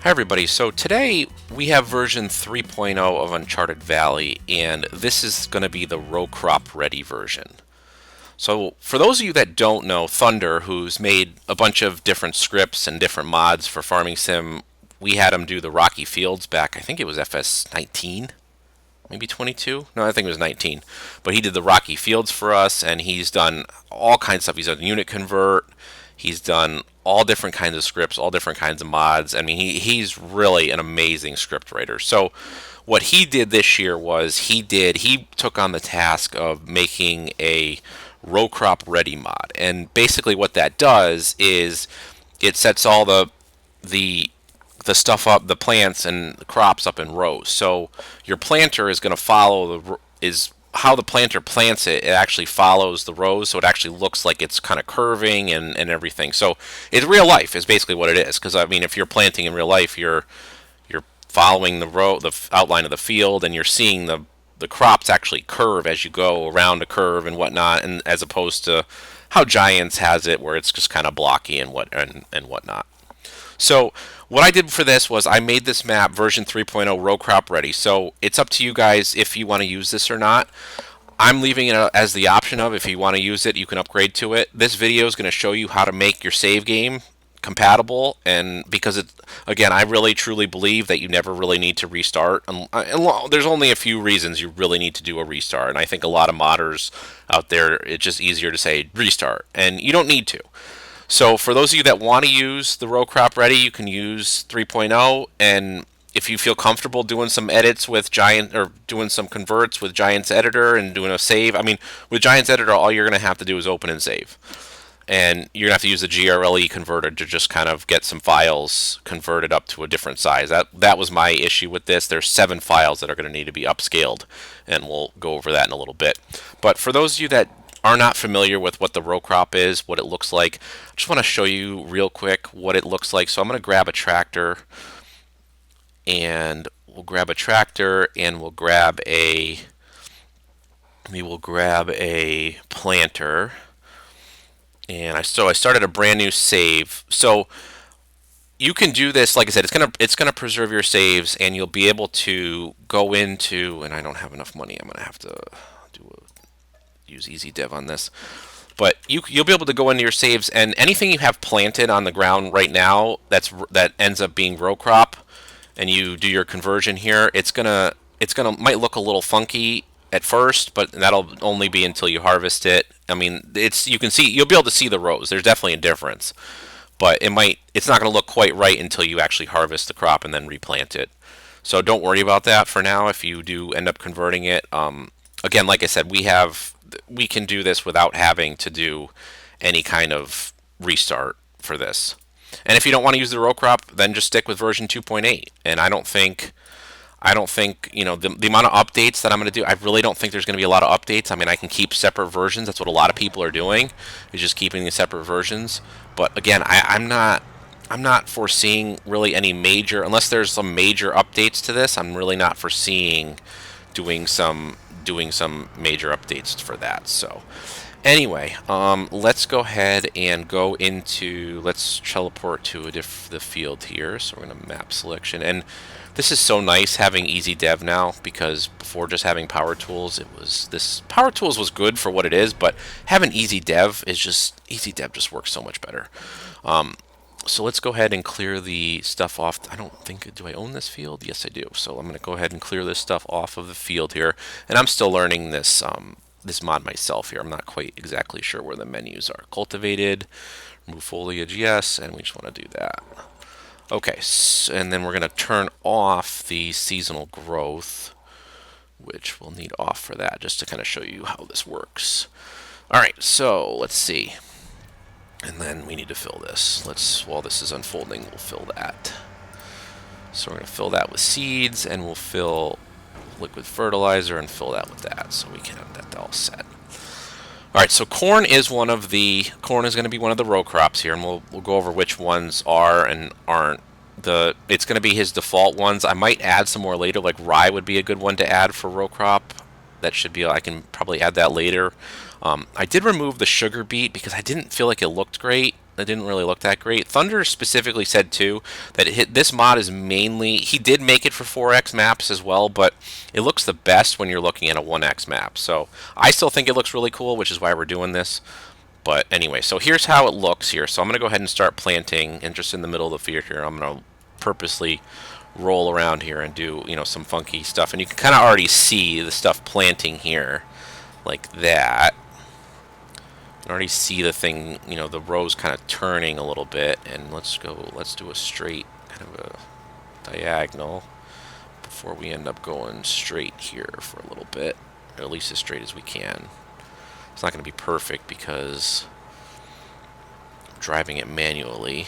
Hi everybody, so today we have version 3.0 of Uncharted Valley, and this is going to be the row crop ready version. So for those of you that don't know, ThundR, who's made a bunch of different scripts and different mods for Farming Sim, we had him do the Rocky Fields back, I think it was FS19, maybe 22? No, I think it was 19. But he did the Rocky Fields for us, and he's done all kinds of stuff. He's done unit convert, he's done all different kinds of scripts, all different kinds of mods. I mean, he's really an amazing script writer. So what he did this year was he took on the task of making a row crop ready mod. And basically what that does is it sets all the stuff up, the plants and the crops up in rows. So your planter is going to follow is how the planter plants it. It actually follows the rows, so it actually looks like it's kind of curving and everything. So it's real life is basically what it is. Because I mean, if you're planting in real life, you're following the outline of the field, and you're seeing the crops actually curve as you go around a curve and whatnot, and as opposed to how Giants has it, where it's just kind of blocky and whatnot. So what I did for this was I made this map version 3.0 row crop ready. So it's up to you guys if you want to use this or not. I'm leaving it as the option of if you want to use it, you can upgrade to it. This video is going to show you how to make your save game compatible, and because again, I really truly believe that you never really need to restart, and there's only a few reasons you really need to do a restart, and I think a lot of modders out there, it's just easier to say restart, and you don't need to. So for those of you that want to use the row crop ready, you can use 3.0, and if you feel comfortable doing some edits with Giant, or doing some converts with Giant's Editor and doing a save, I mean, with Giant's Editor, all you're going to have to do is open and save. And you're going to have to use the GRLE converter to just kind of get some files converted up to a different size. That was my issue with this. There's 7 files that are going to need to be upscaled, and we'll go over that in a little bit. But for those of you that are not familiar with what the row crop is, what it looks like, I just want to show you real quick what it looks like. So I'm going to grab a tractor, and we'll grab a planter. And I started a brand new save. So you can do this, like I said, it's gonna preserve your saves, and you'll be able to go into, and I don't have enough money, I'm gonna have to use easy dev on this. But you'll be able to go into your saves, and anything you have planted on the ground right now that ends up being row crop, and you do your conversion here, it's gonna might look a little funky at first, but that'll only be until you harvest it. I mean, you'll be able to see the rows. There's definitely a difference, but it's not going to look quite right until you actually harvest the crop and then replant it. So don't worry about that for now if you do end up converting it. Again, like I said, we can do this without having to do any kind of restart for this. And if you don't want to use the row crop, then just stick with version 2.8. And I don't think the amount of updates that I'm going to do, I really don't think there's going to be a lot of updates. I mean, I can keep separate versions. That's what a lot of people are doing, is just keeping the separate versions. But again, I'm not foreseeing really any major, unless there's some major updates to this. I'm really not foreseeing doing some major updates for that. So anyway, let's go ahead and let's teleport to the field here. So we're going to map selection, and this is so nice having easy dev now, because before just having power tools, power tools was good for what it is, but having easy dev just works so much better. So let's go ahead and clear the stuff off. Do I own this field? Yes, I do. So I'm going to go ahead and clear this stuff off of the field here, and I'm still learning this mod myself here. I'm not quite exactly sure where the menus are. Cultivated, remove foliage, yes, and we just want to do that. Okay, and then we're going to turn off the seasonal growth, which we'll need off for that, just to kind of show you how this works. Alright, so let's see. And then we need to fill this. While this is unfolding, we'll fill that. So we're going to fill that with seeds, and we'll fill liquid fertilizer and fill that with that, so we can have that all set. Alright, so corn is going to be one of the row crops here, and we'll go over which ones are and aren't. It's going to be his default ones. I might add some more later, like rye would be a good one to add for row crop. I can probably add that later. I did remove the sugar beet because I didn't feel like it looked great. It didn't really look that great. ThundR specifically said too that this mod is mainly, he did make it for 4x maps as well, but it looks the best when you're looking at a 1x map. So I still think it looks really cool, which is why we're doing this. But anyway, so here's how it looks here. So I'm going to go ahead and start planting, and just in the middle of the field here, I'm going to purposely roll around here and do, some funky stuff. And you can kind of already see the stuff planting here like that. You can already see the thing, the rows kind of turning a little bit. And let's do a straight, kind of a diagonal before we end up going straight here for a little bit, or at least as straight as we can. It's not going to be perfect because I'm driving it manually.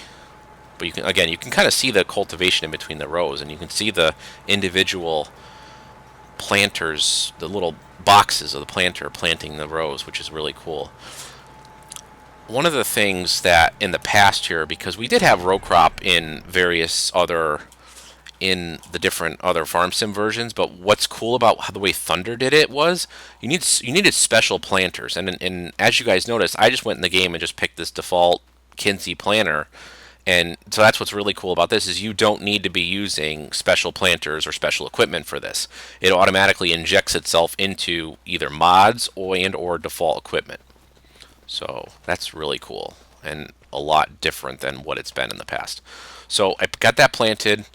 But you can kind of see the cultivation in between the rows, and you can see the individual planters, the little boxes of the planter planting the rows, which is really cool. One of the things that in the past here, because we did have row crop in various other, in the different other farm sim versions, but what's cool about how the way ThundR did it was you needed special planters, and as you guys noticed, I just went in the game and just picked this default Kinsey planter. And so that's what's really cool about this is you don't need to be using special planters or special equipment for this. It automatically injects itself into either mods or default equipment. So that's really cool and a lot different than what it's been in the past. So I got that planted.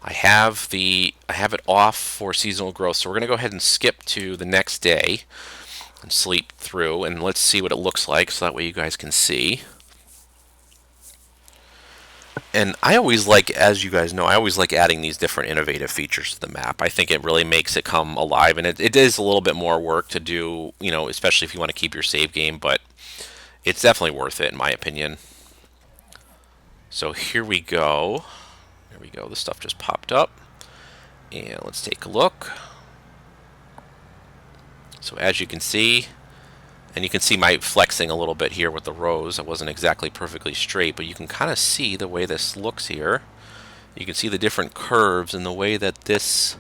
I have it off for seasonal growth. So we're going to go ahead and skip to the next day and sleep through, and let's see what it looks like so that way you guys can see. And I always like, as you guys know, I always like adding these different innovative features to the map. I think it really makes it come alive, and it is a little bit more work to do, especially if you want to keep your save game, but it's definitely worth it in my opinion. So here we go. There we go. The stuff just popped up. And let's take a look. So as you can see, and you can see my flexing a little bit here with the rows. It wasn't exactly perfectly straight, but you can kind of see the way this looks here. You can see the different curves and the way that this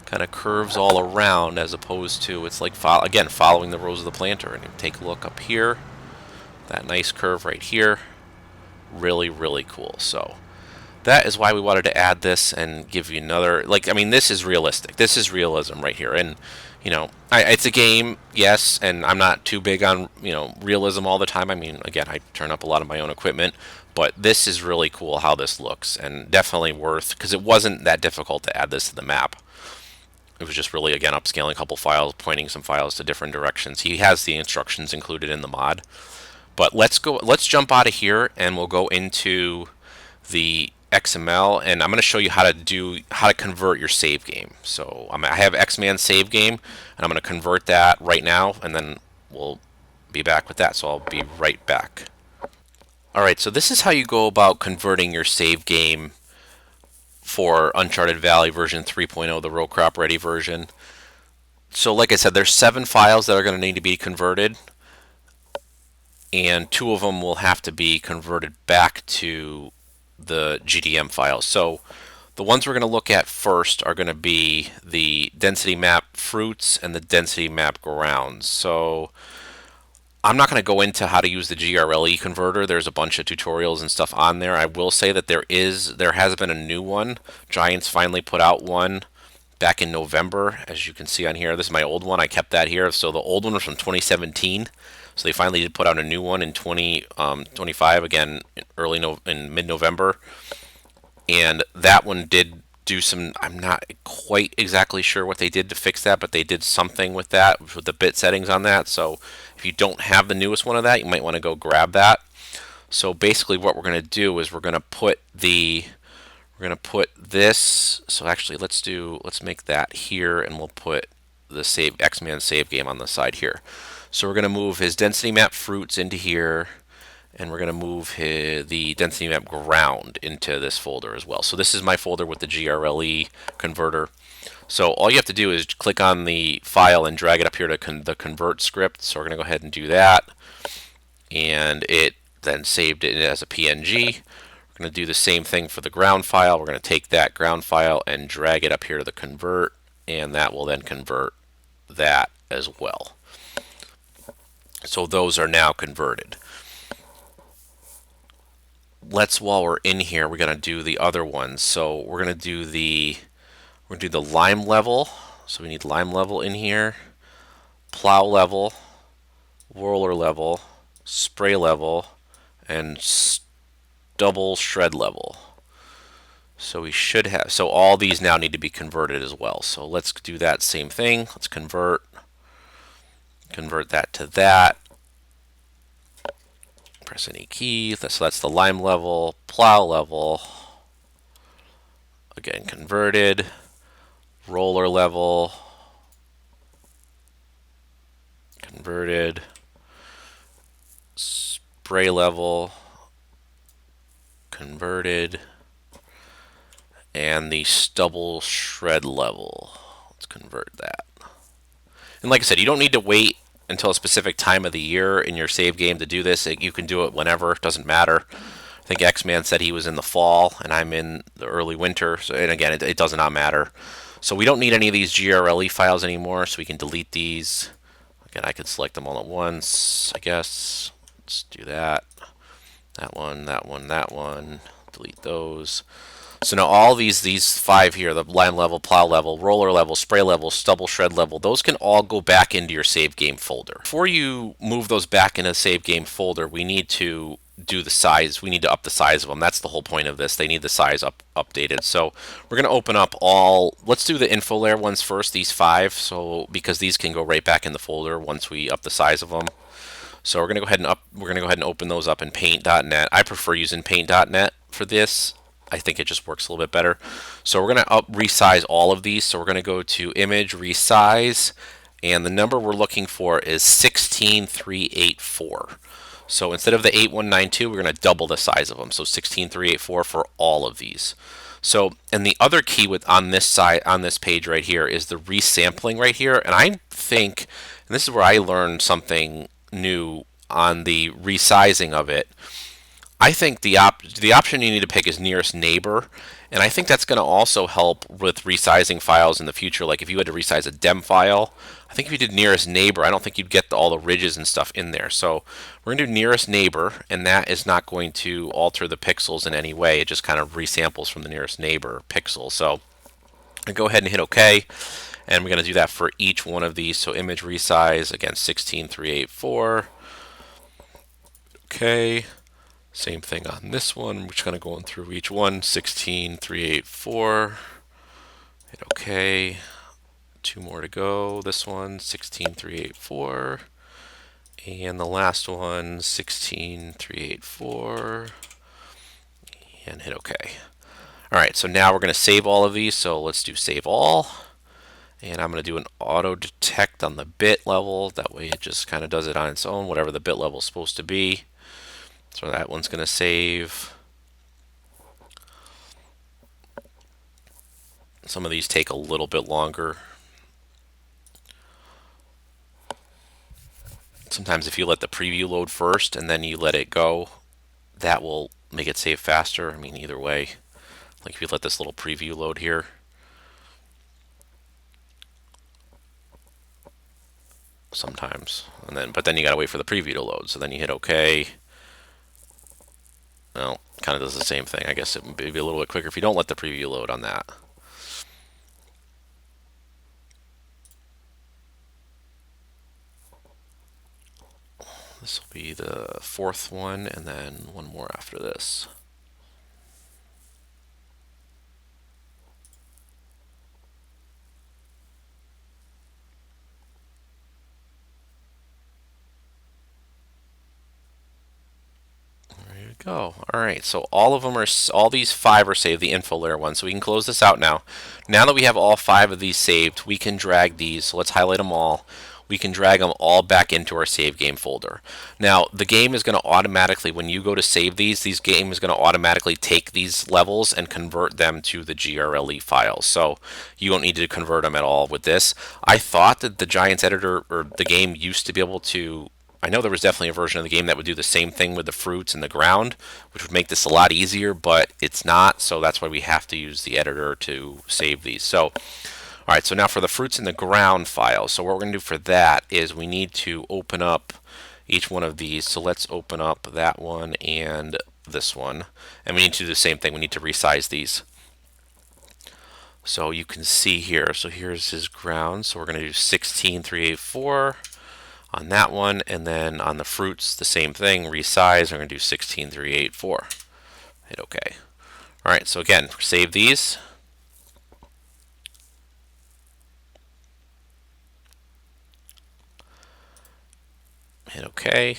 kind of curves all around, as opposed to it's like, again, following the rows of the planter. And you take a look up here, that nice curve right here. Really, really cool. So that is why we wanted to add this and give you another, this is realistic. This is realism right here. And it's a game, yes, and I'm not too big on, realism all the time. Again, I turn up a lot of my own equipment, but this is really cool how this looks, and definitely worth, because it wasn't that difficult to add this to the map. It was just really, again, upscaling a couple files, pointing some files to different directions. He has the instructions included in the mod. But let's jump out of here, and we'll go into the XML, and I'm going to show you how to convert your save game. So I have xman save game, and I'm going to convert that right now, and then we'll be back with that. So I'll be right back. Alright, so this is how you go about converting your save game for Uncharted Valley version 3.0, the row crop ready version. So like I said, there's 7 files that are going to need to be converted, and 2 of them will have to be converted back to the GDM files. So the ones we're going to look at first are going to be the density map fruits and the density map grounds. So I'm not going to go into how to use the GRLE converter. There's a bunch of tutorials and stuff on there. I will say that there has been a new one. Giants finally put out one back in November, as you can see on here. This is my old one. I kept that here. So the old one was from 2017. So they finally did put out a new one in 2025, again, in mid-November. And that one did do some, I'm not quite exactly sure what they did to fix that, but they did something with that, with the bit settings on that. So if you don't have the newest one of that, you might want to go grab that. So basically what we're going to do is we're going to put this, so actually let's make that here, and we'll put the xman save game on the side here. So we're going to move his density map fruits into here, and we're going to move the density map ground into this folder as well. So this is my folder with the GRLE converter. So all you have to do is click on the file and drag it up here to the convert script. So we're going to go ahead and do that, and it then saved it as a PNG. We're going to do the same thing for the ground file. We're going to take that ground file and drag it up here to the convert, and that will then convert that as well. So those are now converted. while we're in here, we're gonna do the other ones. So we're gonna do the lime level. So we need lime level in here, plow level, roller level, spray level, and double shred level. So we should have, so all these now need to be converted as well. So let's do that same thing. Let's convert that to that. Press any key. So that's the lime level, plow level. Again, converted. Roller level. Converted. Spray level. Converted. And the stubble shred level. Let's convert that. And like I said, you don't need to wait until a specific time of the year in your save game to do this. You can do it whenever. It doesn't matter. I think Xman said he was in the fall, and I'm in the early winter. So, and again, it does not matter. So we don't need any of these GRLE files anymore, so we can delete these. Again, I could select them all at once, I guess. Let's do that. That one, that one, that one. Delete those. So now all these five here, the lime level, plow level, roller level, spray level, stubble shred level, those can all go back into your save game folder. Before you move those back into the save game folder, we need to do the size. We need to up the size of them. That's the whole point of this. They need the size updated. So we're going to open up all, let's do the info layer ones first, these five, so because these can go right back in the folder once we up the size of them. So we're going to go ahead and open those up in paint.net. I prefer using paint.net for this. I think it just works a little bit better. So we're going to resize all of these. So we're going to go to image resize, and the number we're looking for is 16384. So instead of the 8192, we're going to double the size of them. So 16384 for all of these. So, and the other key on this side, on this page right here, is the resampling right here. And I think, and this is where I learned something new on the resizing of it. I think the option you need to pick is nearest neighbor, and I think that's going to also help with resizing files in the future. Like if you had to resize a dem file, I think if you did nearest neighbor, I don't think you'd get all the ridges and stuff in there. So we're going to do nearest neighbor, and that is not going to alter the pixels in any way. It just kind of resamples from the nearest neighbor pixel. So I go ahead and hit OK, and we're going to do that for each one of these. So image resize, again, 16384. Okay. Same thing on this one. We're just going to go through each one. 16384. Hit OK. Two more to go. This one, 16384. And the last one, 16384. And hit OK. All right, so now we're going to save all of these. So let's do save all. And I'm going to do an auto detect on the bit level. That way it just kind of does it on its own, whatever the bit level is supposed to be. So that one's going to save. Some of these take a little bit longer. Sometimes if you let the preview load first and then you let it go, that will make it save faster. I mean, either way. Like if you let this little preview load here. Sometimes. But then you got to wait for the preview to load. So then you hit OK. Well, kind of does the same thing. I guess it would be a little bit quicker if you don't let the preview load on that. This will be the fourth one, and then one more after this. Go. All right, so all these five are saved, the info layer one. So we can close this out now. Now that we have all five of these saved, we can drag these. So let's highlight them all. We can drag them all back into our save game folder. Now, the game is going to automatically, when you go to save these game is going to automatically take these levels and convert them to the GRLE files. So you don't need to convert them at all with this. I thought that the Giants editor or the game used to be able to, I know there was definitely a version of the game that would do the same thing with the fruits and the ground, which would make this a lot easier, but it's not, so that's why we have to use the editor to save these. So, all right, so now for the fruits and the ground files, so what we're going to do for that is we need to open up each one of these. So let's open up that one and this one. And we need to do the same thing. We need to resize these. So you can see here, so here's his ground. So we're going to do 16384 on that one, and then on the fruits, the same thing, resize. We're going to do 16384. Hit OK. All right, so again, save these. Hit OK.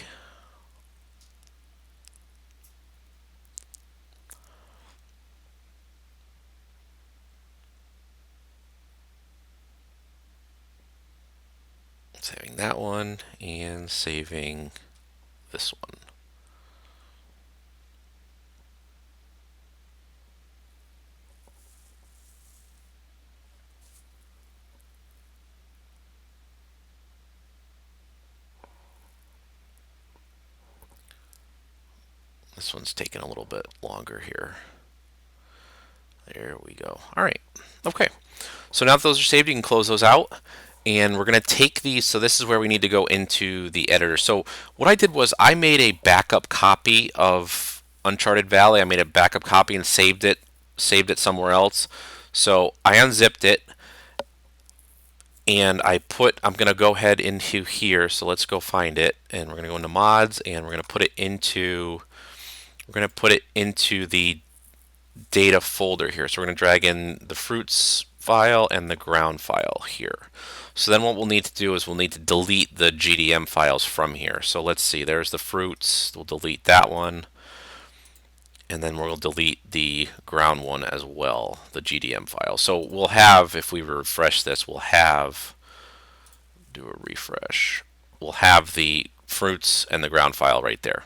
Saving that one and saving this one. This one's taking a little bit longer here. There we go. All right. Okay. So now that those are saved, you can close those out. And we're going to take these. So this is where we need to go into the editor. So what I did was I made a backup copy of Uncharted Valley. I made a backup copy and saved it somewhere else. So I unzipped it and I'm going to go ahead into here. So let's go find it. And we're going to go into mods and we're going to put it into the data folder here. So we're going to drag in the fruits file and the ground file here. So then what we'll need to do is we'll need to delete the GDM files from here. So let's see, there's the fruits. We'll delete that one. And then we'll delete the ground one as well, the GDM file. So we'll have, if we refresh this, we'll have, do a refresh, we'll have the fruits and the ground file right there.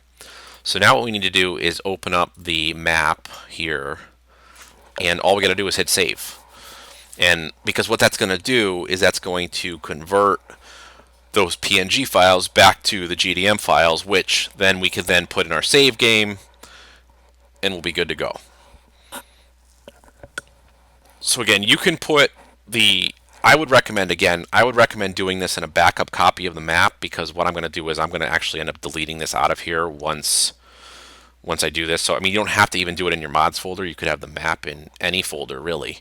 So now what we need to do is open up the map here, and all we got to do is hit save. And because what that's going to do is that's going to convert those PNG files back to the GDM files, which then we could then put in our save game, and we'll be good to go. So again, you can put I would recommend doing this in a backup copy of the map, because what I'm going to do is I'm going to actually end up deleting this out of here once I do this. So I mean, you don't have to even do it in your mods folder. You could have the map in any folder really.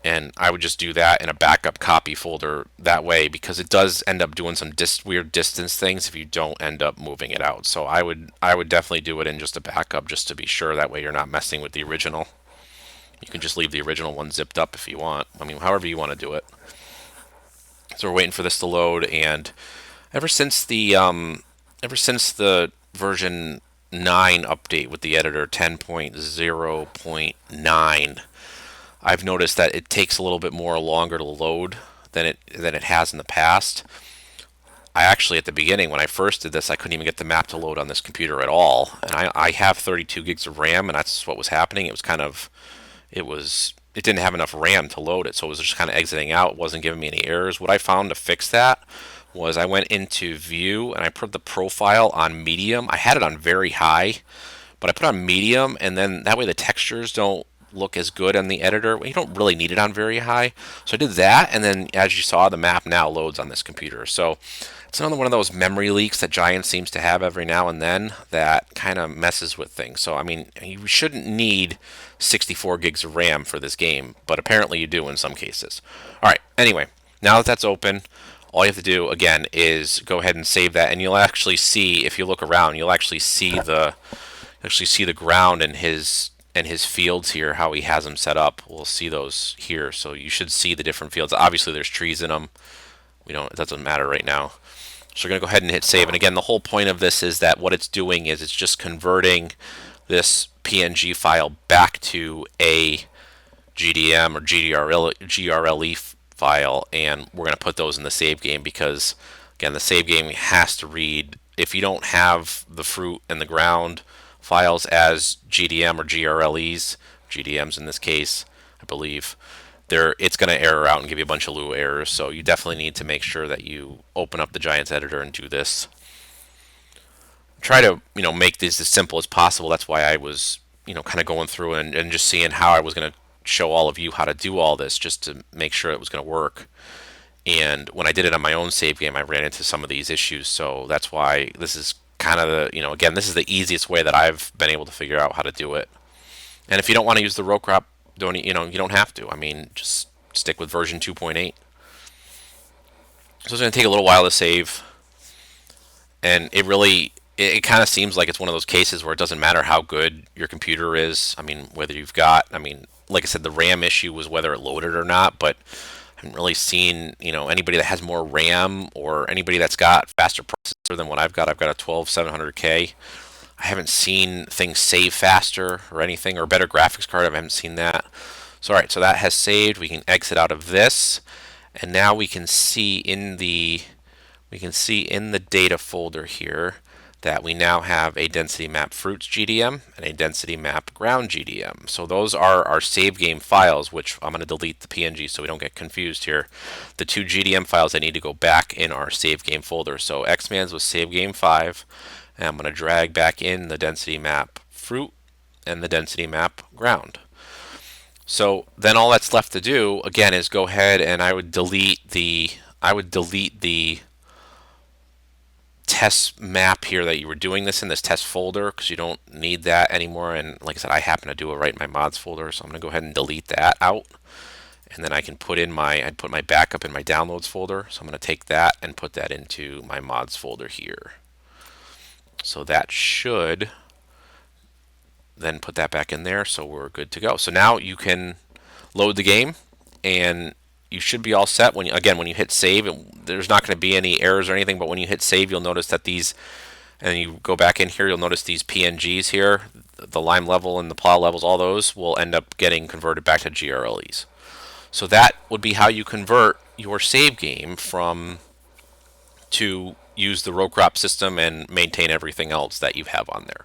And I would just do that in a backup copy folder that way, because it does end up doing some weird distance things if you don't end up moving it out. So I would definitely do it in just a backup just to be sure. That way you're not messing with the original. You can just leave the original one zipped up if you want. I mean, however you want to do it. So we're waiting for this to load, and ever since the version 9 update with the editor 10.0.9, I've noticed that it takes a little bit more longer to load than it has in the past. I actually, at the beginning, when I first did this, I couldn't even get the map to load on this computer at all. And I have 32 gigs of RAM, and that's what was happening. It didn't have enough RAM to load it, so it was just kind of exiting out. It wasn't giving me any errors. What I found to fix that was I went into View, and I put the profile on medium. I had it on very high, but I put it on medium, and then that way the textures don't look as good on the editor. You don't really need it on very high. So I did that, and then as you saw, the map now loads on this computer. So it's another one of those memory leaks that Giant seems to have every now and then that kind of messes with things. So I mean, you shouldn't need 64 gigs of RAM for this game, but apparently you do in some cases. All right, anyway, now that that's open, all you have to do again is go ahead and save that, and you'll actually see, if you look around, you'll actually see the ground and his fields here, how he has them set up. We'll see those here, so you should see the different fields. Obviously there's trees in them. It doesn't matter right now. So we're going to go ahead and hit save. And again, the whole point of this is that what it's doing is it's just converting this PNG file back to a GDM or GRLE file, and we're going to put those in the save game, because again, the save game has to read, if you don't have the fruit and the ground files as GDM or GRLEs, GDMs in this case, I believe, it's going to error out and give you a bunch of Lua errors. So you definitely need to make sure that you open up the Giants editor and do this. Try to make this as simple as possible. That's why I was kind of going through and just seeing how I was going to show all of you how to do all this, just to make sure it was going to work. And when I did it on my own save game, I ran into some of these issues. So that's why this is kind of the, again, this is the easiest way that I've been able to figure out how to do it. And if you don't want to use the row crop, you don't have to. I mean, just stick with version 2.8. So it's going to take a little while to save, and it kind of seems like it's one of those cases where it doesn't matter how good your computer is. I mean, whether you've got, I mean, like I said, the RAM issue was whether it loaded or not, but I haven't really seen, anybody that has more RAM or anybody that's got faster processor than what I've got. I've got a 12700K. I haven't seen things save faster or anything, or better graphics card. I haven't seen that. So all right, so that has saved. We can exit out of this, and now we can see in the data folder here that we now have a density map fruits GDM and a density map ground GDM. So those are our save game files, which I'm going to delete the PNG so we don't get confused here. The two GDM files that need to go back in our save game folder. So xman's was save game 5, and I'm going to drag back in the density map fruit and the density map ground. So then all that's left to do again is go ahead and I would delete the test map here that you were doing this in, this test folder, because you don't need that anymore. And like I said, I happen to do it right in my mods folder, so I'm going to go ahead and delete that out. And then I can I'd put my backup in my downloads folder. So I'm going to take that and put that into my mods folder here. So that should then put that back in there, so we're good to go. So now you can load the game, and you should be all set. When you hit save, there's not going to be any errors or anything, but when you hit save, you'll notice that these, and you go back in here, you'll notice these PNGs here, the lime level and the plow levels, all those will end up getting converted back to GRLEs. So that would be how you convert your save game to use the row crop system and maintain everything else that you have on there.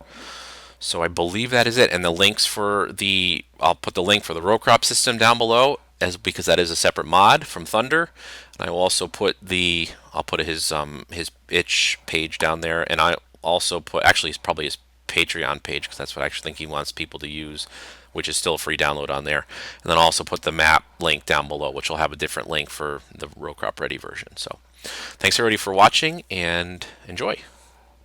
So I believe that is it. And the links I'll put the link for the row crop system down below, because that is a separate mod from ThundR. And I will also put I'll put his itch page down there, and I also put, actually it's probably his Patreon page, because that's what I actually think he wants people to use, which is still a free download on there. And then I'll also put the map link down below, which will have a different link for the row crop ready version. So thanks everybody for watching, and enjoy.